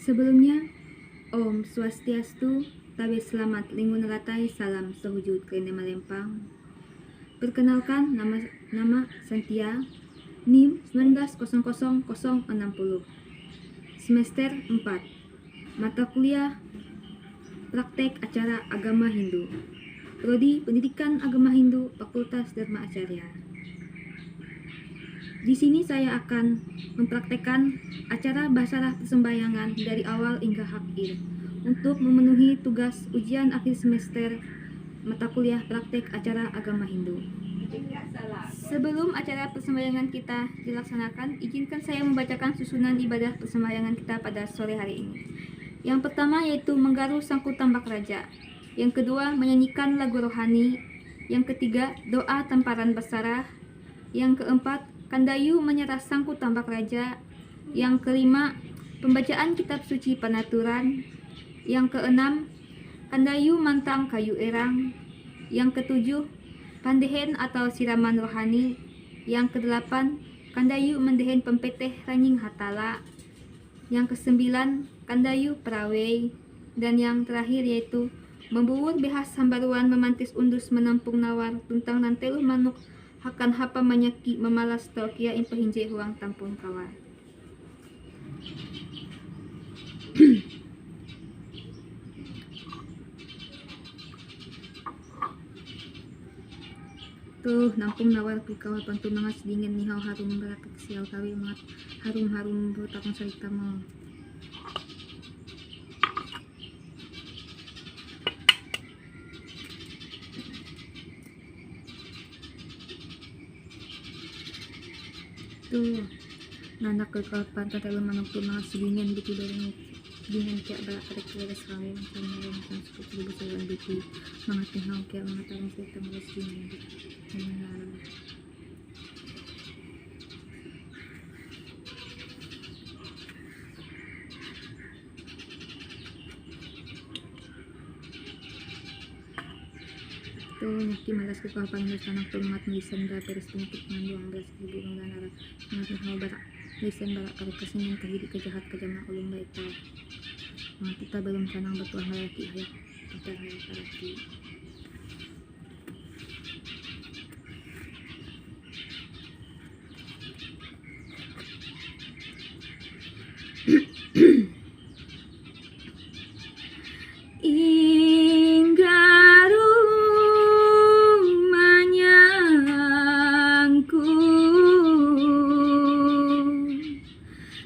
Sebelumnya, Om Swastiastu, Tabe Selamat Lingun Ratai, Salam Sehujud Klene Malempang. Perkenalkan, nama Santia, NIM 190060, semester 4, mata kuliah Praktek Acara Agama Hindu, Prodi Pendidikan Agama Hindu, Fakultas Dharma Acarya. Di sini saya akan mempraktekkan acara basarah persembahyangan dari awal hingga akhir untuk memenuhi tugas ujian akhir semester mata kuliah praktek acara agama Hindu. Sebelum acara persembahyangan kita dilaksanakan, izinkan saya membacakan susunan ibadah persembahyangan kita pada sore hari ini. Yang pertama yaitu menggaru sangku tambak raja. Yang kedua menyanyikan lagu rohani. Yang ketiga doa temparan basarah. Yang keempat kandayu menyerah sangku tambak raja. Yang kelima pembacaan kitab suci panaturan. Yang keenam kandayu mantang kayu erang. Yang ketujuh pandehen atau siraman rohani. Yang kedelapan kandayu mendehen pempeteh ranying hatala. Yang kesembilan kandayu perawei. Dan yang terakhir yaitu membuur behas sambaruan memantis undus menampung nawar tuntang nanteluh manuk hakan hapa manyaki memalas tolkia impehinje huang tampun kawar. Tuh nampung nawar ku kawal pantu mangas dingin nihau harum beratak sial kawi mangat harum-harum bertakong salita mo. Tuh nanak ke kapan tatelo manuk tu mangas dingin gitu dari dingin kayak balak karek kira sekali macam yang suku seribu sewan gitu mangat nihau kayak mangat tarung salita mangas dingin gitu. Tuh nyaki malas ke kapan sanak tumat melisan da peres penyakit manggung 12.000 nara mangat nihau barak lisan barak karek kesinin kahidi kejahat kejama ulung baita mangat kita belum sanang batuah hayaki hayak kita hayak karaki. Inggaru manyangku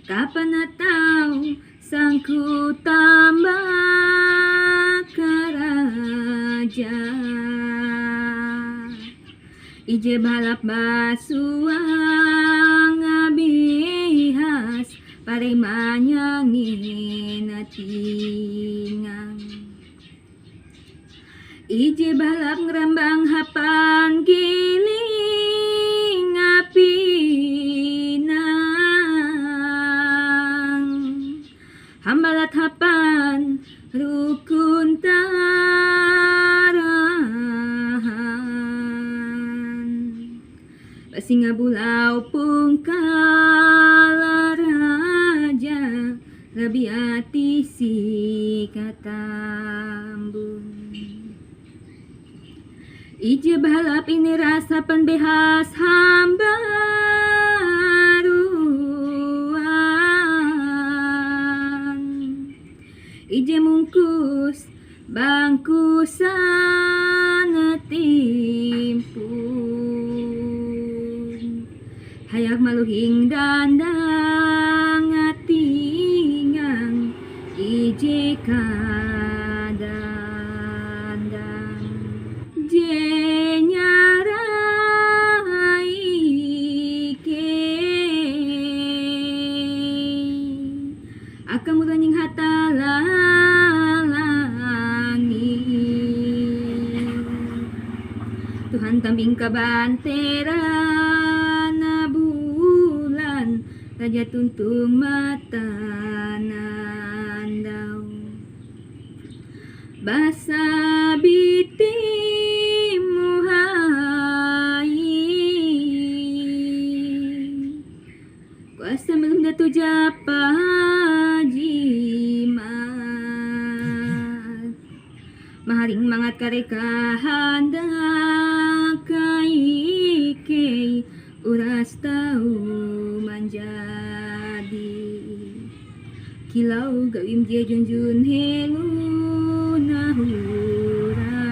kapan atau sangku tambah karaja ije balap basuang abihas pare manyangin atingang ije balap ngerambang hapan giling apinang hambalat hapan rukun tarahan pasinga bulau pungkala raja rabiati si katambun ije balap ini rasa penbehas hambaruan ije mungkus bangku sana timpun hayak maluhing dandang atingang ije kadandang je nyarai ke akan muranying hatalangi Tuhan tambing kabantera na bulan raja tuntung mata nandau basa biti muha maharing mangat kareka handak kai uras tau manjadi kilau gawim dia junjun helu nahura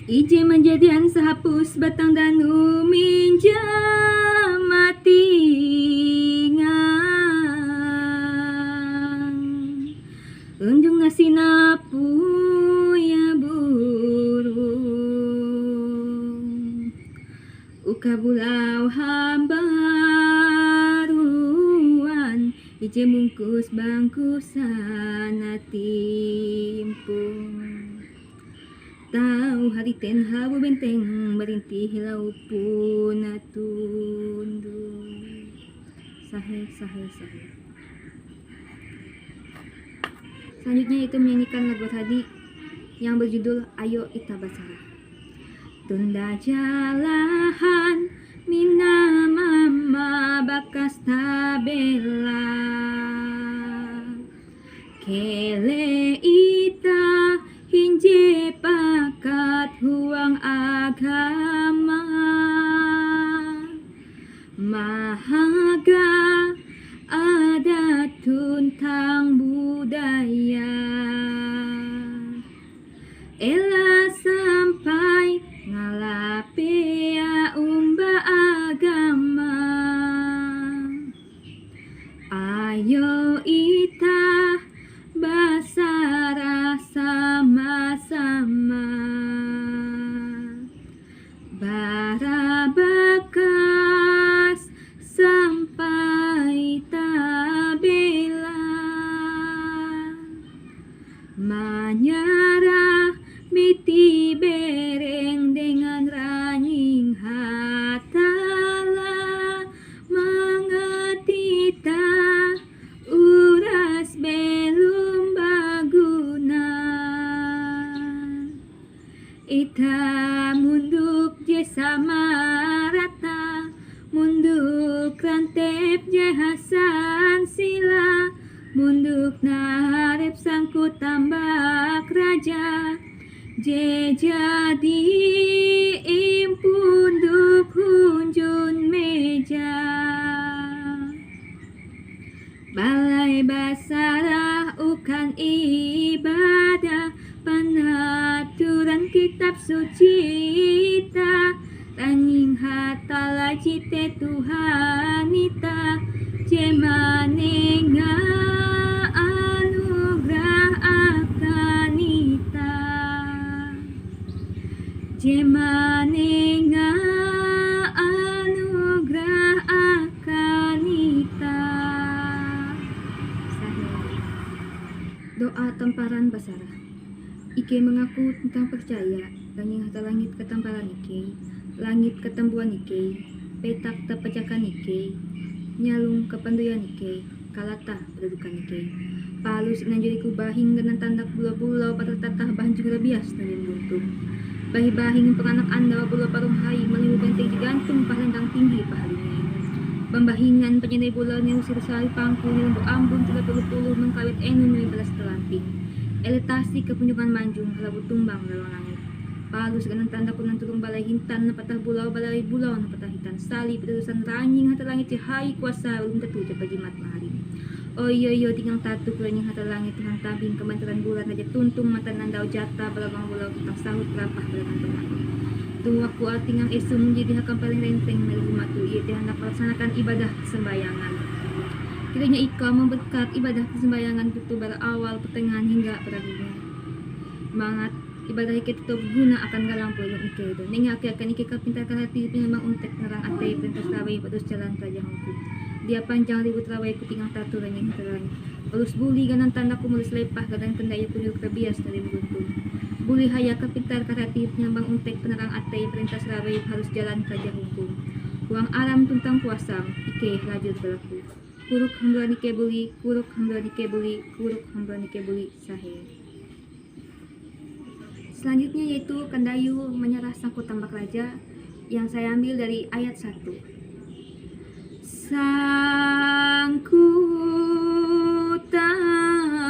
ije menjadian sehapus batang danu minjam mati unjung nasina puya burung uka bulau hambaruan ije mungkus bangkusan timpung tau hari ten habu benteng merintih hilau pun atundung sahe. Selanjutnya itu menyanyikan lagu tadi yang berjudul Ayo Ita Basara. Tunda jalahan mina mama bakas tabela kele ita hinje pakat huang agama mahaga adat tuntang budaya ela sampai ngalapea umba agama ayo ita basara sama-sama bara bakas sampai tabela manyara miti bereng dengan ranying hatala mangatita uras belum baguna ita munduk je sama rata munduk rantep je hasan sila munduk narep sangkut tambak raja je jadi impunduk hunjun meja balai basarah ukan ibadah panaturan kitab suci ita tanying hatala cite Tuhanita jemanenga anugrah akanita jemanenga anugrah akanita. Doa temparan basara. Ike mengaku tentang percaya tanying hata langit ketamparan Ike langit ketembuan Ike petak tepejakan Ike nyalung kependuyan Ike kalata pendudukan Ike palus nanjuriku bahing dengan tandak bula-bula patertatah banjung rabias dan buntung bahi-bahing penganak anda bula parung hai melimu benteng digantung pahendang tinggi pahalinya pembahingan penyedai bola neusir sari pangku nilumbu ambun 30 mengkawit enu 15 telamping elitasi kepunjungan manjung halabu tumbang dalam langit palus ganang tanda punan turung balai hintan napatah bulau balai bulau napatah hitan sali peterusan ranying hata langit cahai kuasa ulun tetu japa jimat mahari oh iyo tinggal tatu kuranying hata langit Tuhan tabing kemantaran bulan aja tuntung mata nandau jata balagang bulau tentang sahut rapah balagang tengah tuwaku atingang esum menjadi hakam paling renteng melu matu ia dihendak melaksanakan ibadah kesembayangan kiranya ika memberkat ibadah kesembayangan itu pada awal pertengahan hingga berakhirnya mangat ibadah ike tetap guna akan galang peluk ike itu nengak akan ike kapintarkan hati penyembang untek nerang ate perintah rawai patus jalan raja hukum dia panjang ribut rawai kutingang tatu ranying terang palus buli ganan tanda kumulus lepah ganan kendaya punyuk rabias dari beruntung buli haya kapintar karati penyembang untek penerang ate perintah rawai harus jalan raja hukum uang alam tentang kuasa ike lajur berlaku kuruk hamba nike buli kuruk hamba nike buli kuruk hamba nike buli sahe. Selanjutnya yaitu Kandayu menyerah sangkut tambak raja yang saya ambil dari ayat 1. Sangkut tambak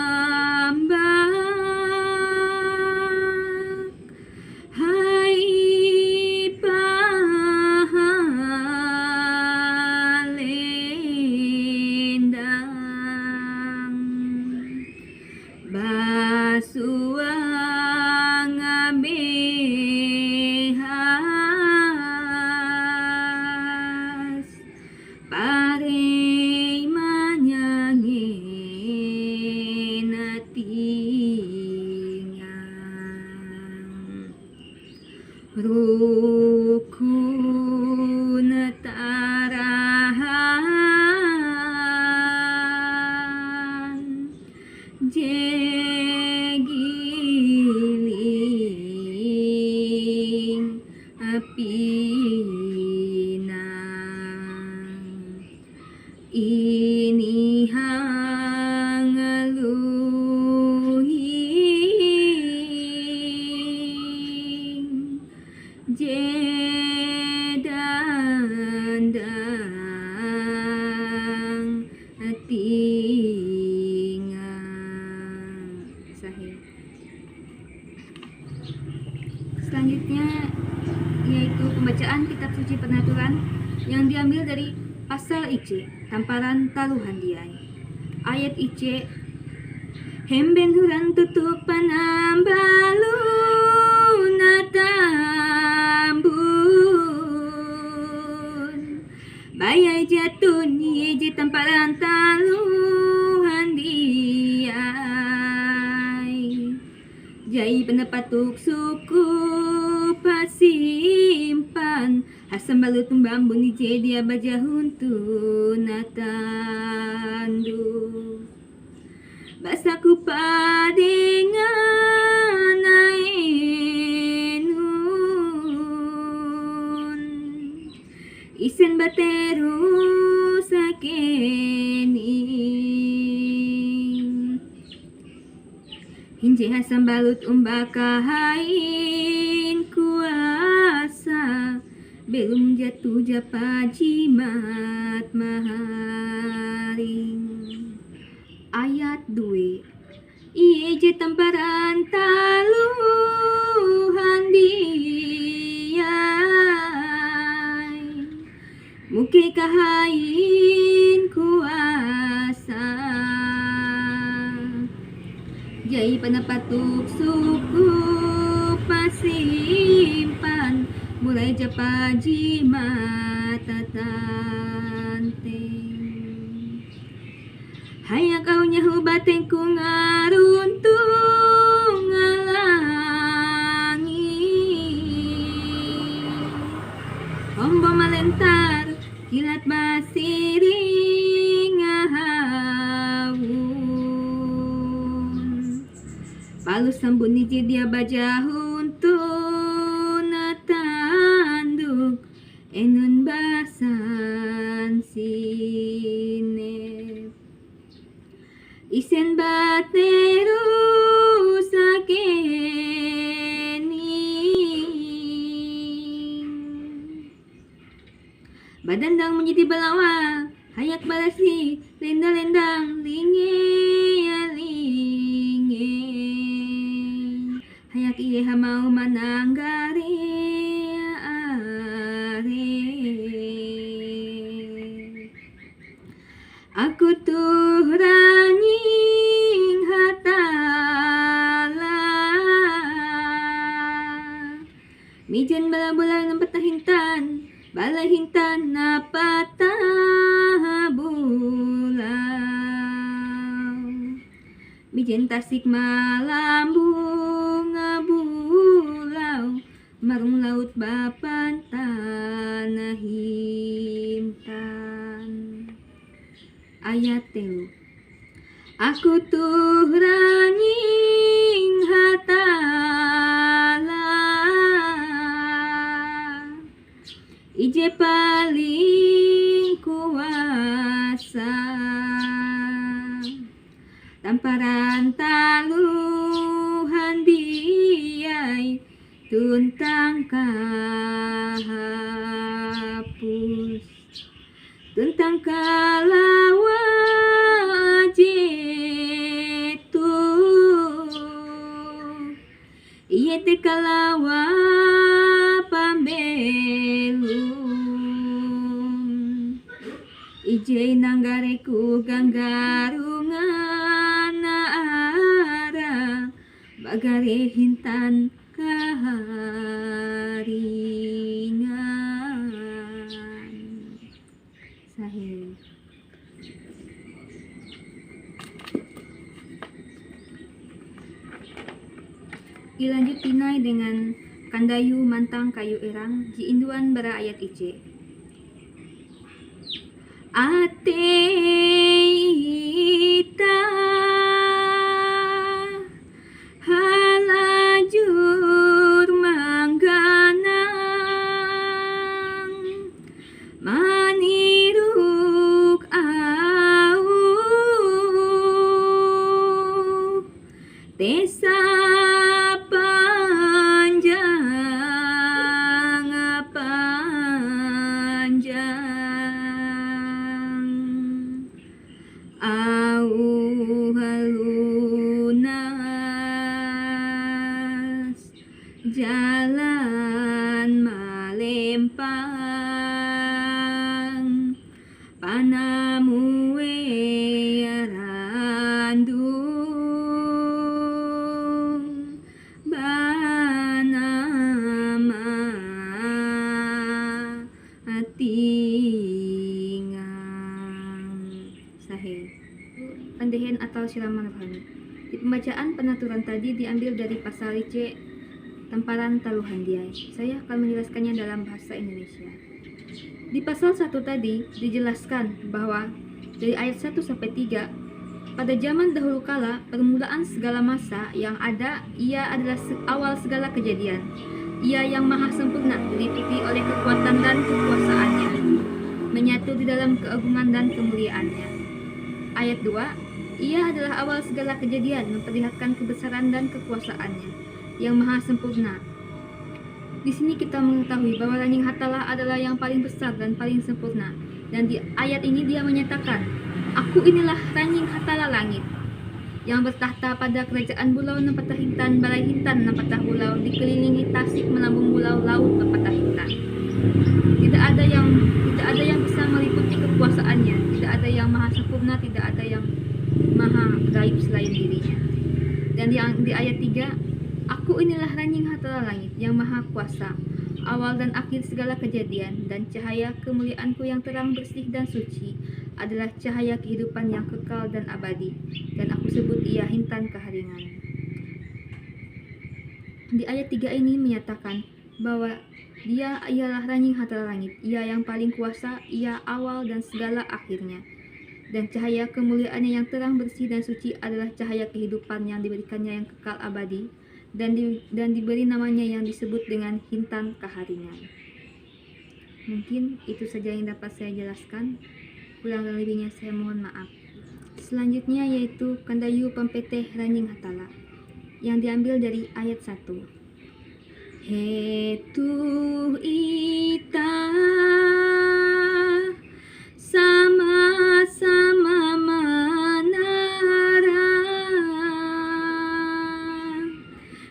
pasuang abehas parei manyangin tingang rukun tarahan jegiling pinang ini hangaluhing jedandang tingang sahih. Selanjutnya yaitu pembacaan kitab suci penaturan yang diambil dari pasal IC tamparan taluhan diai. Ayat IC hemben hurang tutup panambalu natambun bayai jatun yeje tamparan taluhan diai jai penepatuk suku pasimpan asam balut bambu ni dia baja huntu natandu basaku padengan naenun isen bateru sakening hinje asam balut umbakahain kuasa belum jatuh japa jimat maharing. Ayat 2 iye je tamparan taluhan diai muke kahain kuasa jai penepatuk suku pasimpan mulai japa jimat tatanteng hayak kau nyahu bateng ku ngaruntung ngalangi ombo malentar kilat basiring ngahawun palu sambun niji dia bajahun natanduk enun basan sinep isen bateru sakening badandang menjadi belawa hayak balasi lendang-lendang linge hayak iye hamau mananggare aku tuh ranying hatala mijen bala-bala ng patahintan bala hintan na patahabulaw mijen tasik malambung ngabulaw marung laut bapantan nahimtan. Ayat 3 aku tuh ranying hatala ije paling kuasa tamparan taluhan diai tuntang kahapus tentang kalawa jetu iye te kalawa pambelum ije nanggareku ganggarungan ara agare hintan kaharingan. Sahih. Dilanjut tinai dengan kandayu mantang kayu erang ji induan bara ayat ice. Ate ita halajur mangganang maniruk au desa jalan malempang panamue randung banama atingang. Sahih. Pendehen atau siraman rohani. Di pembacaan penaturan tadi diambil dari pasal C Tamparan Taluhandiai. Saya akan menjelaskannya dalam bahasa Indonesia. Di pasal 1 tadi dijelaskan bahwa dari ayat 1 sampai 3, pada zaman dahulu kala, permulaan segala masa yang ada, ia adalah awal segala kejadian. Ia yang maha sempurna, diliputi oleh kekuatan dan kekuasaannya, menyatu di dalam keagungan dan kemuliaannya. Ayat 2, ia adalah awal segala kejadian, memperlihatkan kebesaran dan kekuasaannya yang maha sempurna. Di sini kita mengetahui bahwa Ranjing Hatala adalah yang paling besar dan paling sempurna. Dan di ayat ini dia menyatakan, aku inilah Ranjing Hatala langit, yang bertahta pada kerajaan Bulau Nempatah Hintan, Balai Hintan Nempatah Bulau, dikelilingi tasik melambung bulau laut Nempatah Hintan. Tidak ada yang bisa meliputi kekuasaannya, tidak ada yang maha sempurna, tidak ada yang maha gaib selain dirinya. Dan di ayat 3, aku inilah Ranjing Hatala langit yang maha kuasa, awal dan akhir segala kejadian, dan cahaya kemuliaanku yang terang, bersih dan suci adalah cahaya kehidupan yang kekal dan abadi, dan aku sebut ia Hintan Kaharingan. Di ayat 3 ini menyatakan bahwa dia ialah Ranjing Hatala langit, ia yang paling kuasa, ia awal dan segala akhirnya, dan cahaya kemuliaannya yang terang, bersih dan suci adalah cahaya kehidupan yang diberikannya yang kekal abadi, dan diberi namanya yang disebut dengan Hintan Kaharingan. Mungkin itu saja yang dapat saya jelaskan, kurang lebihnya saya mohon maaf. Selanjutnya yaitu Kandayu Pampeteh Ranjing Hatala, yang diambil dari ayat 1. Hetu ita sama-sama manara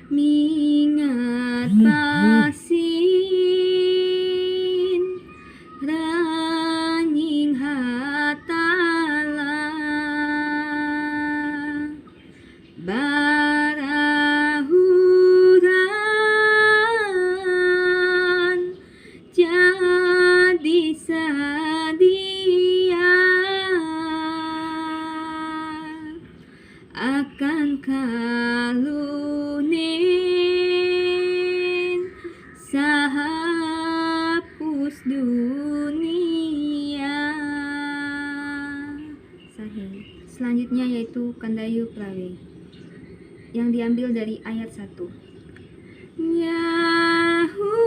mingat pasin Ranjing Hatala barahuran jadi sadia akan kalunen sahapus dunia. Sahih. Selanjutnya yaitu Kandayu Prawe, yang diambil dari ayat 1. Nyahuai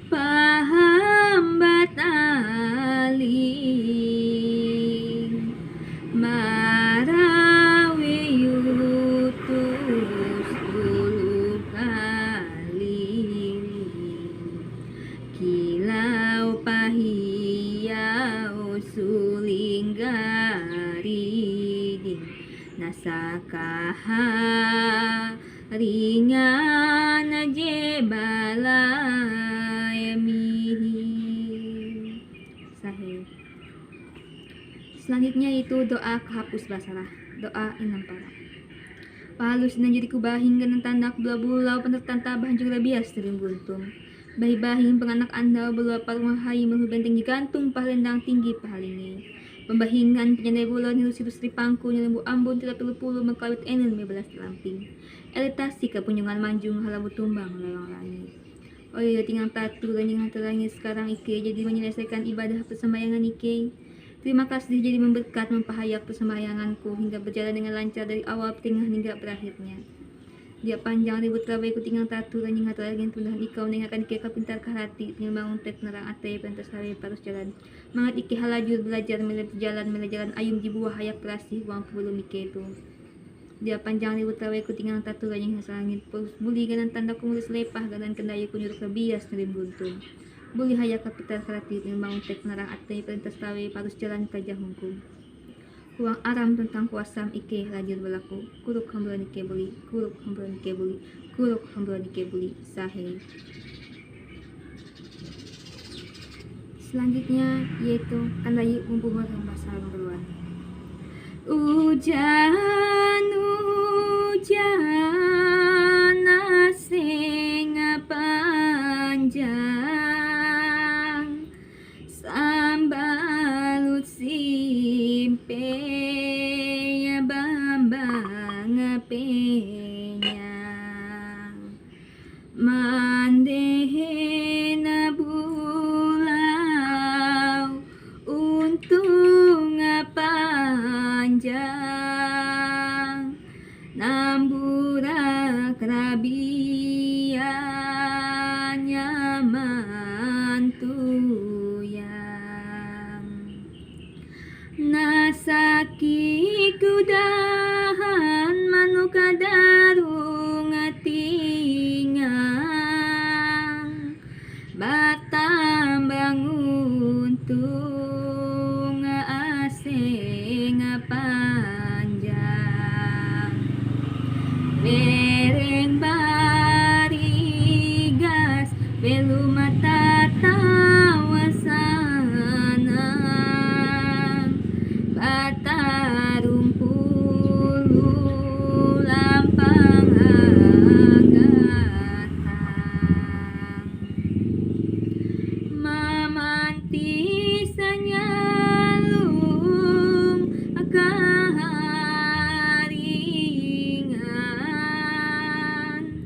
pahambat aling marawe yutus bulu kali kilau pahiyau sulinggariding nasakaha ringan jebalayami. Sahih. Selanjutnya itu doa kehapus basalah. Doa inam para. Pahalus na jadi kubahing ganang tandak bula-bulau penertanta bahanjung rabias tirim buntung. Bahi-bahing penganak anda bela parwahayi menghubenteng digantung pahalendang tinggi pahalingi. Pembahingan penyandai bulan hilu-hilu sri pangku nyelembu ambon tidak puluh-puluh mengkawit enen mebelas telamping. Elitasi kepunjungan manjung halabu tumbang lewang langit. Oh iya tinggal tatu dan yang terangis sekarang Ike jadi menyelesaikan ibadah persembayangan Ike. Terima kasih jadi memberkat mempahayak persembayanganku hingga berjalan dengan lancar dari awal, tengah hingga berakhirnya. Dia panjang ribut rabai ku tinggal tatu dan yang terangin tundahan ikau nengakan Ike kapintar kahati tinggal bangun tek nerang ate pentas hari parus jalan. Mangat Ike halajur belajar melihat jalan ayum di buah hayak perasih uang pebelum Ike itu. Dia panjang ribut rabai ku tinggal tatu dan yang langit buli ganan tanda kumulus lepah ganan kendaya ku nyuruk rabias nerim buntung. Buli hayak kapital kreatif yang bangun tek narang ate pentas tawe parus jalan kajah hungkung. Kuang aram tentang kuasam Ike lajur berlaku. Kuruk hamburan Ike buli, kuruk hamburan Ike buli, kuruk hamburan Ike buli. Sahe. Selanjutnya yaitu kandayu membuhur yang basal beruan. Hujan asing panjang sambalut simpe ya bambang penyang mandehena bulau untung panjang nambura kerabian nyaman tuyang nasaki kudahan manuka darung tingang batambang untung asing panjang lereng barigas belu mata tawasana batarum pulu lampang agatang mamanti sanyalung akaharingan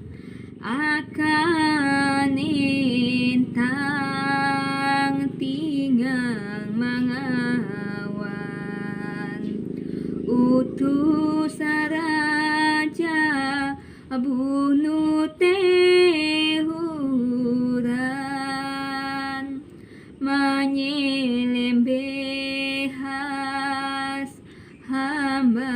akan intang tingang mangawan utus raja bunuh tehuran menyelembehas hamba